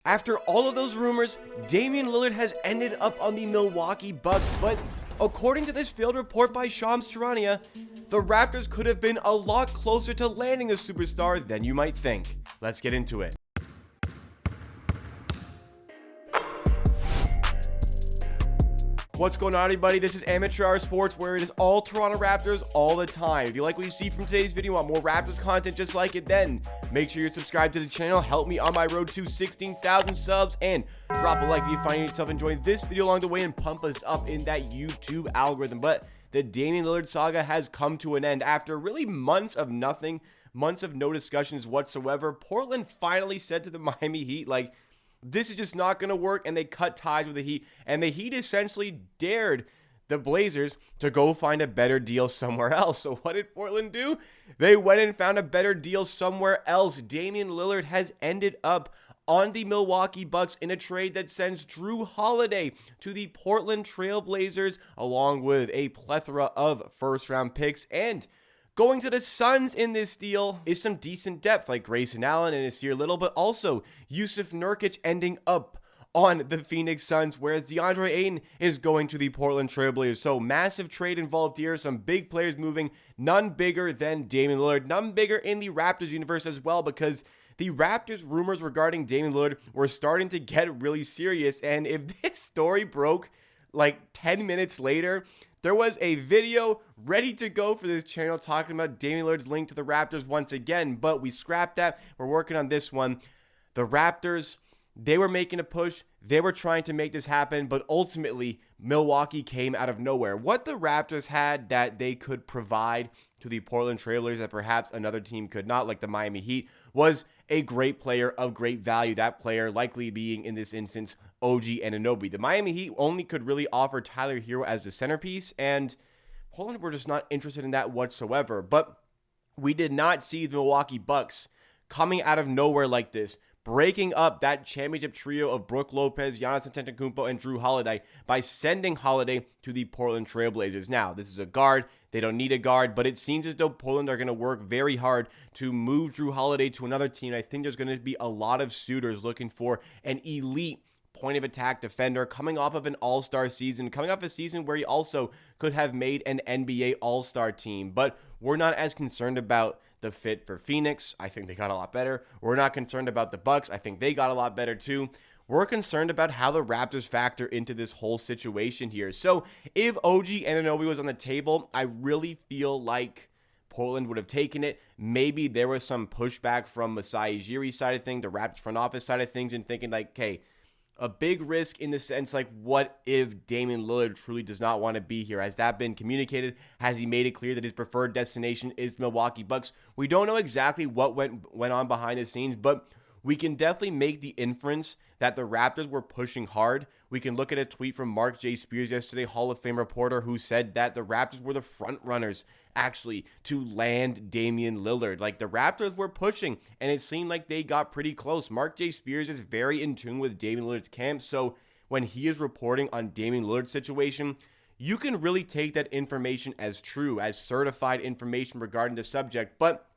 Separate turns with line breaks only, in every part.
After all of those rumors, Damian Lillard has ended up on the Milwaukee Bucks, but according to this failed report by Shams Charania, the Raptors could have been a lot closer to landing the superstar than you might think. Let's get into it. What's going on, everybody? This is Amateur Hour Sports, where it is all Toronto Raptors all the time. If you like what you see from today's video, want more Raptors content just like it, then make sure you're subscribed to the channel. Help me on my road to 16,000 subs, and drop a like if you find yourself enjoying this video along the way and pump us up in that YouTube algorithm. But the Damian Lillard saga has come to an end after really months of nothing, months of no discussions whatsoever. Portland finally said to the Miami Heat, like, this is just not going to work, and they cut ties with the Heat, and the Heat essentially dared the Blazers to go find a better deal somewhere else. So what did Portland do? They went and found a better deal somewhere else. Damian Lillard has ended up on the Milwaukee Bucks in a trade that sends Jrue Holiday to the Portland Trail Blazers, along with a plethora of first-round picks, and going to the Suns in this deal is some decent depth like Grayson Allen and Nasir Little, but also Yusuf Nurkic ending up on the Phoenix Suns, whereas DeAndre Ayton is going to the Portland Trail Blazers. So massive trade involved here, some big players moving, none bigger than Damian Lillard, none bigger in the Raptors universe as well, because the Raptors rumors regarding Damian Lillard were starting to get really serious, and if this story broke like 10 minutes later, there was a video ready to go for this channel talking about Damian Lillard's link to the Raptors once again, but we scrapped that. We're working on this one. The Raptors, they were making a push. They were trying to make this happen, but ultimately, Milwaukee came out of nowhere. What the Raptors had that they could provide to the Portland Trail Blazers that perhaps another team could not, like the Miami Heat, was a great player of great value. That player likely being, in this instance, OG Anunoby. The Miami Heat only could really offer Tyler Hero as the centerpiece, and Portland were just not interested in that whatsoever. But we did not see the Milwaukee Bucks coming out of nowhere like this, breaking up that championship trio of Brook Lopez, Giannis Antetokounmpo, and Jrue Holiday by sending Holiday to the Portland Trail Blazers. Now, this is a guard. They don't need a guard, but it seems as though Portland are going to work very hard to move Jrue Holiday to another team. I think there's going to be a lot of suitors looking for an elite point of attack defender coming off of an all-star season, coming off a season where he also could have made an NBA all-star team. But we're not as concerned about the fit for Phoenix. I think they got a lot better. We're not concerned about the Bucks. I think they got a lot better too. We're concerned about how the Raptors factor into this whole situation here. So if OG Anunoby was on the table, I really feel like Portland would have taken it. Maybe there was some pushback from Masai Ujiri side of things, the Raptors front office side of things, and thinking like, okay, a big risk in the sense like, what if Damian Lillard truly does not want to be here? Has that been communicated? Has he made it clear that his preferred destination is the Milwaukee Bucks? We don't know exactly what went on behind the scenes, but we can definitely make the inference that the Raptors were pushing hard. We can look at a tweet from Mark J. Spears yesterday, Hall of Fame reporter, who said that the Raptors were the front runners, actually, to land Damian Lillard. Like, the Raptors were pushing, and it seemed like they got pretty close. Mark J. Spears is very in tune with Damian Lillard's camp, so when he is reporting on Damian Lillard's situation, you can really take that information as true, as certified information regarding the subject, but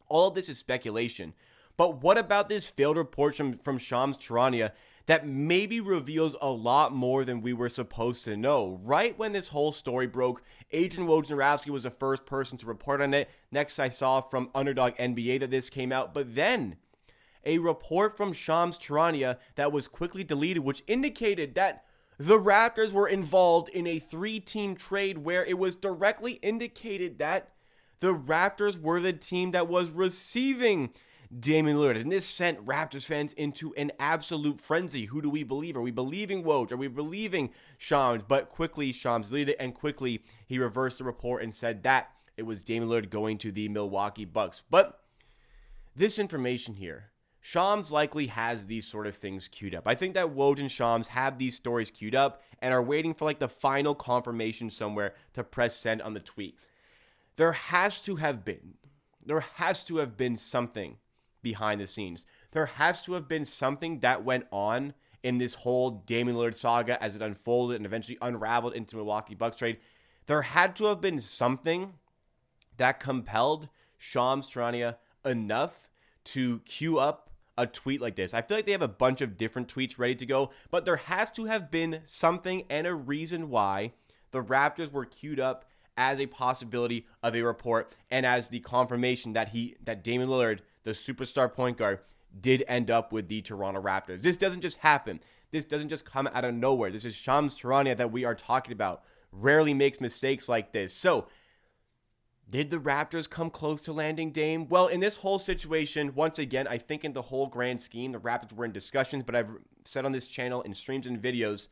all of this is speculation. But what about this failed report from Shams Charania that maybe reveals a lot more than we were supposed to know? Right when this whole story broke, Adrian Wojnarowski was the first person to report on it. Next, I saw from Underdog NBA that this came out. But then a report from Shams Charania that was quickly deleted, which indicated that the Raptors were involved in a 3-team trade where it was directly indicated that the Raptors were the team that was receiving Damian Lillard. And this sent Raptors fans into an absolute frenzy. Who do we believe? Are we believing Woj? Are we believing Shams? But quickly, Shams deleted it, and quickly he reversed the report and said that it was Damian Lillard going to the Milwaukee Bucks. But this information here, Shams likely has these sort of things queued up. I think that Woj and Shams have these stories queued up and are waiting for like the final confirmation somewhere to press send on the tweet. There has to have been something behind the scenes. There has to have been something that went on in this whole Damian Lillard saga as it unfolded and eventually unraveled into Milwaukee Bucks trade. There had to have been something that compelled Shams Charania enough to queue up a tweet like this. I feel like they have a bunch of different tweets ready to go, but there has to have been something and a reason why the Raptors were queued up as a possibility of a report and as the confirmation that Damian Lillard, the superstar point guard, did end up with the Toronto Raptors. This doesn't just happen. This doesn't just come out of nowhere. This is Shams Charania that we are talking about. Rarely makes mistakes like this. So, did the Raptors come close to landing Dame? Well, in this whole situation, once again, I think in the whole grand scheme, the Raptors were in discussions, but I've said on this channel in streams and videos,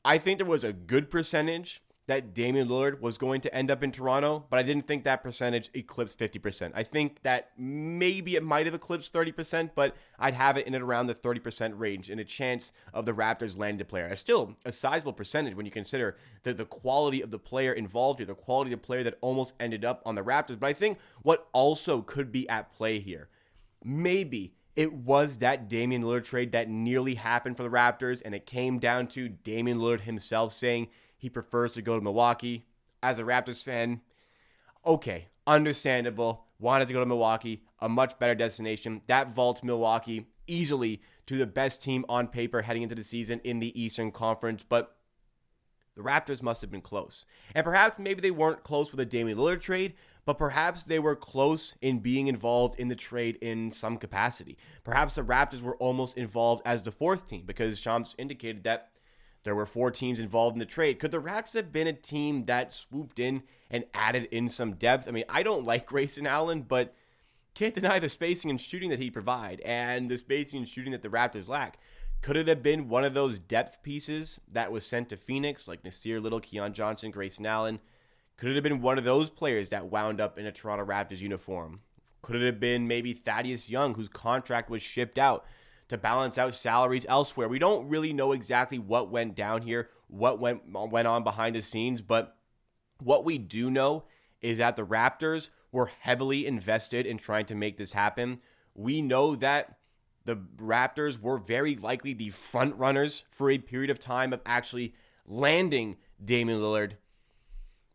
I think there was a good percentage that Damian Lillard was going to end up in Toronto, but I didn't think that percentage eclipsed 50%. I think that maybe it might have eclipsed 30%, but I'd have it in and around the 30% range in a chance of the Raptors landing the player. It's still a sizable percentage when you consider the quality of the player involved here, the quality of the player that almost ended up on the Raptors. But I think what also could be at play here, maybe it was that Damian Lillard trade that nearly happened for the Raptors, and it came down to Damian Lillard himself saying he prefers to go to Milwaukee. As a Raptors fan, okay, understandable. Wanted to go to Milwaukee, a much better destination. That vaults Milwaukee easily to the best team on paper heading into the season in the Eastern Conference. But the Raptors must have been close. And perhaps maybe they weren't close with a Damian Lillard trade, but perhaps they were close in being involved in the trade in some capacity. Perhaps the Raptors were almost involved as the fourth team because Shams indicated that there were 4 teams involved in the trade. Could the Raptors have been a team that swooped in and added in some depth? I mean, I don't like Grayson Allen, but can't deny the spacing and shooting that he provide and the spacing and shooting that the Raptors lack. Could it have been one of those depth pieces that was sent to Phoenix, like Nasir Little, Keon Johnson, Grayson Allen? Could it have been one of those players that wound up in a Toronto Raptors uniform? Could it have been maybe Thaddeus Young, whose contract was shipped out to balance out salaries elsewhere? We don't really know exactly what went down here, what went on behind the scenes, but what we do know is that the Raptors were heavily invested in trying to make this happen. We know that the Raptors were very likely the front runners for a period of time of actually landing Damian Lillard.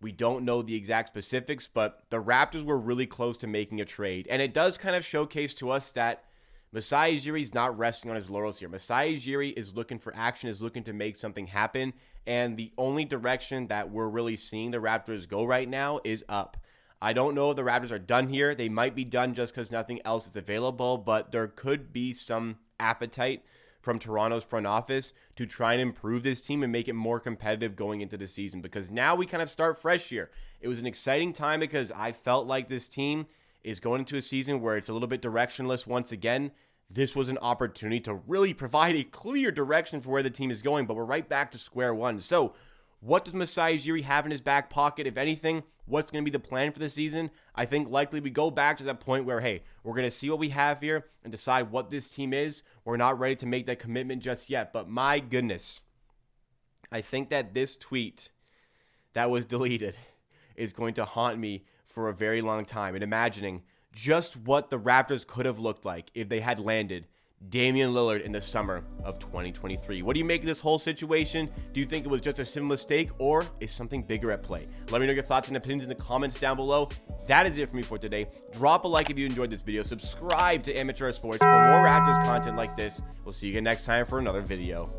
We don't know the exact specifics, but the Raptors were really close to making a trade. And it does kind of showcase to us that Masai Ujiri is not resting on his laurels here. Masai Ujiri is looking for action, is looking to make something happen, and the only direction that we're really seeing the Raptors go right now is up. I don't know if the Raptors are done here. They might be done just because nothing else is available, but there could be some appetite from Toronto's front office to try and improve this team and make it more competitive going into the season, because now we kind of start fresh here. It was an exciting time because I felt like this team is going into a season where it's a little bit directionless once again. This was an opportunity to really provide a clear direction for where the team is going, but we're right back to square one. So what does Masai Ujiri have in his back pocket, if anything? What's going to be the plan for the season? I think likely we go back to that point where, hey, we're going to see what we have here and decide what this team is. We're not ready to make that commitment just yet, but my goodness, I think that this tweet that was deleted is going to haunt me for a very long time, and imagining just what the Raptors could have looked like if they had landed Damian Lillard in the summer of 2023. What do you make of this whole situation? Do you think it was just a simple mistake, or is something bigger at play? Let me know your thoughts and opinions in the comments down below. That is it for me for today. Drop a like if you enjoyed this video. Subscribe to Amateur Sports for more Raptors content like this. We'll see you again next time for another video.